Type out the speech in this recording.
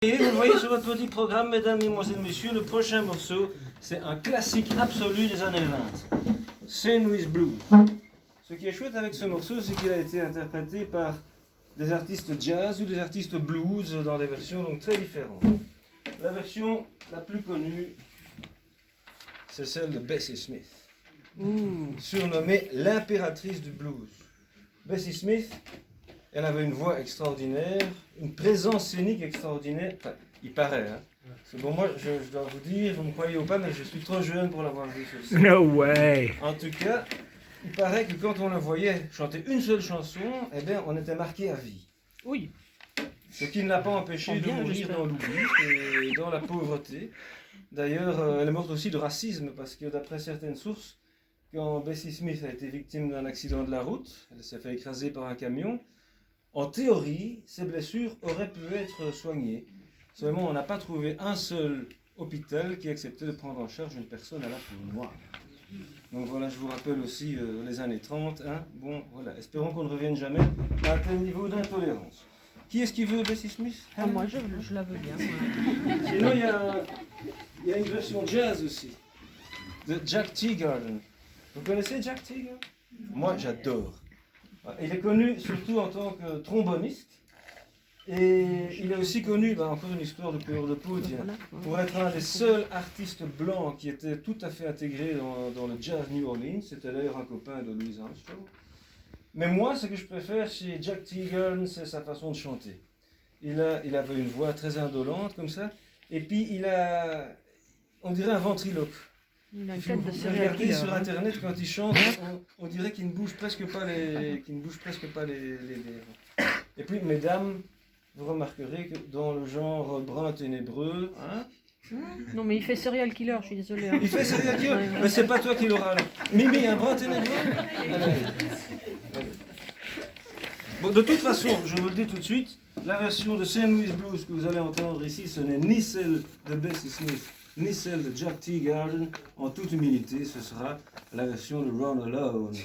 Et vous voyez sur votre petit programme, mesdames, mesdemoiselles, messieurs, le prochain morceau, c'est un classique absolu des années 20. St. Louis Blues. Ce qui est chouette avec ce morceau, c'est qu'il a été interprété par des artistes jazz ou des artistes blues dans des versions donc très différentes. La version la plus connue, c'est celle de Bessie Smith, surnommée l'impératrice du blues. Bessie Smith, elle avait une voix extraordinaire, une présence scénique extraordinaire. Enfin, il paraît, hein. Parce que bon, moi, je dois vous dire, vous me croyez ou pas, mais je suis trop jeune pour l'avoir vu sur scène. No way! En tout cas, il paraît que quand on la voyait chanter une seule chanson, eh bien, on était marqué à vie. Oui. Ce qui ne l'a pas empêché de mourir dans l'oubli et dans la pauvreté. D'ailleurs, elle est morte aussi de racisme, parce que d'après certaines sources, quand Bessie Smith a été victime d'un accident de la route, elle s'est fait écraser par un camion, en théorie, ces blessures auraient pu être soignées. Seulement, on n'a pas trouvé un seul hôpital qui acceptait de prendre en charge une personne à la peau noire. Donc voilà, je vous rappelle aussi les années 30. Hein. Bon, voilà, espérons qu'on ne revienne jamais à un tel niveau d'intolérance. Qui est-ce qui veut Bessie Smith? Moi, je la veux bien. Moi. Sinon, il y a une version jazz aussi, de Jack Teagarden. Vous connaissez Jack Teagarden? Moi, j'adore. Il est connu surtout en tant que tromboniste. Et il est aussi connu, encore une histoire de couleur de peau, pour être un des seuls artistes blancs qui était tout à fait intégré dans le jazz New Orleans. C'était d'ailleurs un copain de Louis Armstrong. Mais moi, ce que je préfère chez Jack Teagarden, c'est sa façon de chanter. Il avait une voix très indolente comme ça, et puis on dirait un ventriloque. Il a une Si tête vous de serial regardez killer. sur internet quand il chante, on dirait qu'il ne bouge presque pas les lèvres. Et puis, mesdames, vous remarquerez que dans le genre brun ténébreux, hein, Non, mais il fait serial killer, je suis désolée. Hein. il fait serial killer, mais c'est pas toi qui l'auras là. Mimi, un brun ténébreux. Allez. Bon, de toute façon, je vous le dis tout de suite, la version de St. Louis Blues que vous allez entendre ici, ce n'est ni celle de Bessie Smith, ni celle de Jack Teagarden. En toute humilité, ce sera la version de Run Alone.